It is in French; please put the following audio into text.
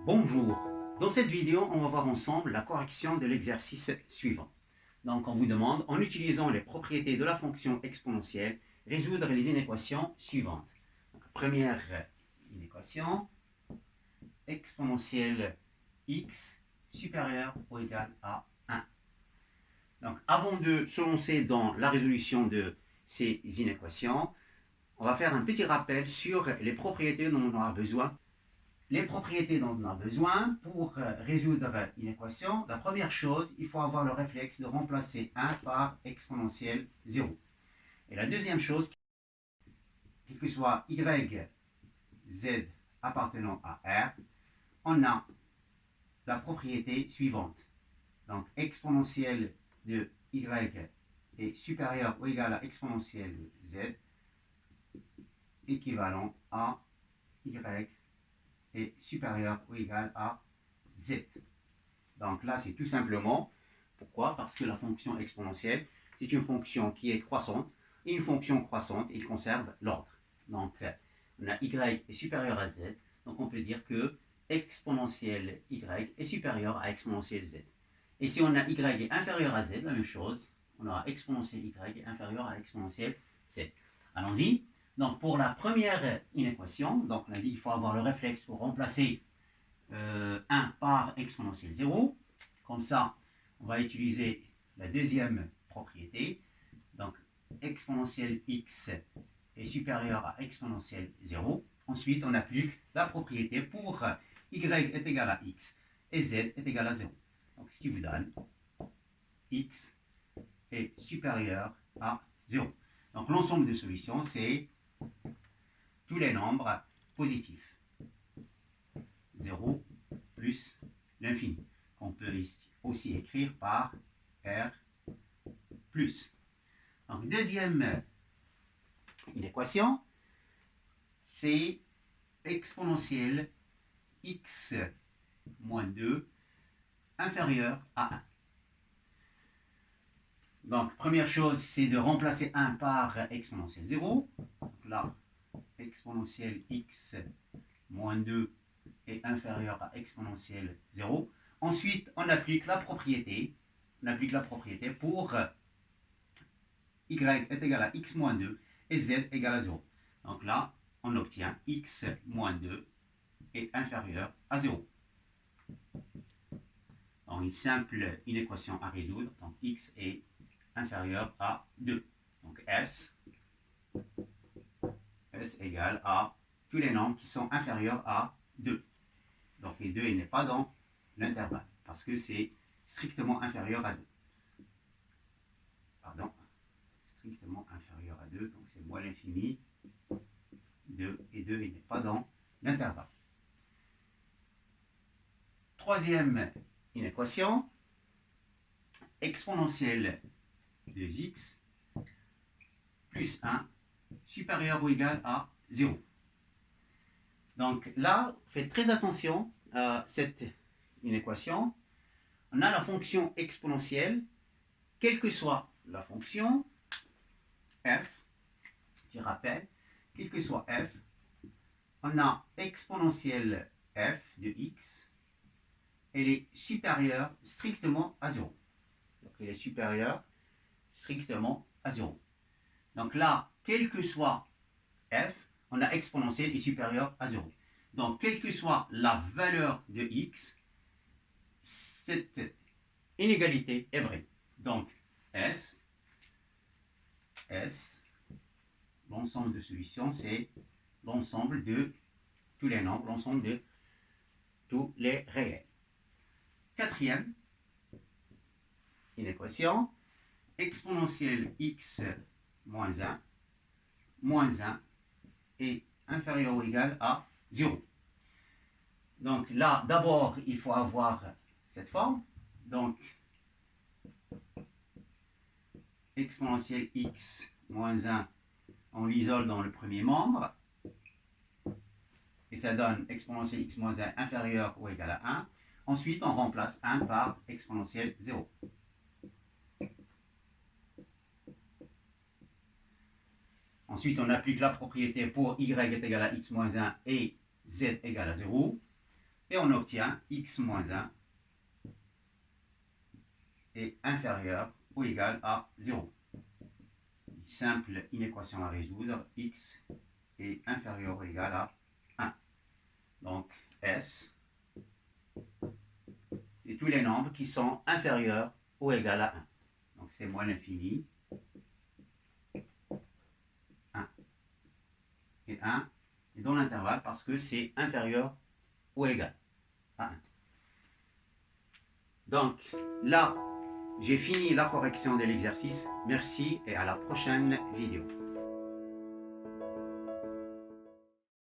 Bonjour, dans cette vidéo, on va voir ensemble la correction de l'exercice suivant. Donc on vous demande, en utilisant les propriétés de la fonction exponentielle, résoudre les inéquations suivantes. Donc, première inéquation, exponentielle x supérieure ou égale à 1. Donc avant de se lancer dans la résolution de ces inéquations, on va faire un petit rappel sur les propriétés dont on aura besoin. Les propriétés dont on a besoin pour résoudre une équation, la première chose, il faut avoir le réflexe de remplacer 1 par exponentielle 0. Et la deuxième chose, quel que soit y, z appartenant à r, on a la propriété suivante. Donc exponentielle de y est supérieure ou égale à exponentielle de z, équivalent à y est supérieur ou égal à z. Donc là, c'est tout simplement, pourquoi? Parce que la fonction exponentielle, c'est une fonction qui est croissante, et une fonction croissante, il conserve l'ordre. Donc, on a y est supérieur à z, donc on peut dire que exponentielle y est supérieure à exponentielle z. Et si on a y est inférieur à z, la même chose, on aura exponentielle y est inférieur à exponentielle z. Allons-y. Donc, pour la première inéquation, donc on a dit qu'il faut avoir le réflexe pour remplacer 1 par exponentielle 0. Comme ça, on va utiliser la deuxième propriété. Donc, exponentielle x est supérieure à exponentielle 0. Ensuite, on applique la propriété pour y est égal à x et z est égal à 0. Donc, ce qui vous donne x est supérieur à 0. Donc, l'ensemble des solutions, c'est tous les nombres positifs. 0 plus l'infini, qu'on peut aussi écrire par R plus. Donc, deuxième inéquation, c'est exponentielle x moins 2 inférieur à 1. Donc, première chose, c'est de remplacer 1 par exponentielle 0. Donc là, exponentielle x moins 2 est inférieur à exponentielle 0. Ensuite, on applique la propriété. On applique la propriété pour y est égal à x moins 2 et z égal à 0. Donc là, on obtient x moins 2 est inférieur à 0. Donc une simple inéquation à résoudre. Donc x est inférieur à 2. Donc s égale à tous les nombres qui sont inférieurs à 2. Donc les 2 n'est pas dans l'intervalle parce que c'est strictement inférieur à 2. Pardon, strictement inférieur à 2, donc c'est moins l'infini. 2 et 2 n'est pas dans l'intervalle. Troisième inéquation, exponentielle de x plus 1 supérieur ou égal à 0. Donc là, faites très attention à cette inéquation. On a la fonction exponentielle, quelle que soit la fonction f, je rappelle, quel que soit f, on a exponentielle f de x, elle est supérieure strictement à 0. Donc elle est supérieure strictement à 0. Donc là, quel que soit f, on a exponentielle est supérieure à 0. Donc, quelle que soit la valeur de x, cette inégalité est vraie. Donc, S, l'ensemble de solutions, c'est l'ensemble de tous les nombres, l'ensemble de tous les réels. Quatrième inéquation, exponentielle x moins 1 est inférieur ou égal à 0. Donc là, d'abord, il faut avoir cette forme. Donc, exponentielle x moins 1, on l'isole dans le premier membre. Et ça donne exponentielle x moins 1 inférieur ou égal à 1. Ensuite, on remplace 1 par exponentielle 0. Ensuite, on applique la propriété pour y est égal à x moins 1 et z égale à 0. Et on obtient x moins 1 est inférieur ou égal à 0. Simple inéquation à résoudre, x est inférieur ou égal à 1. Donc S, et tous les nombres qui sont inférieurs ou égal à 1. Donc c'est moins l'infini. 1 et 1 est dans l'intervalle parce que c'est inférieur ou égal à 1. Donc là, j'ai fini la correction de l'exercice. Merci et à la prochaine vidéo.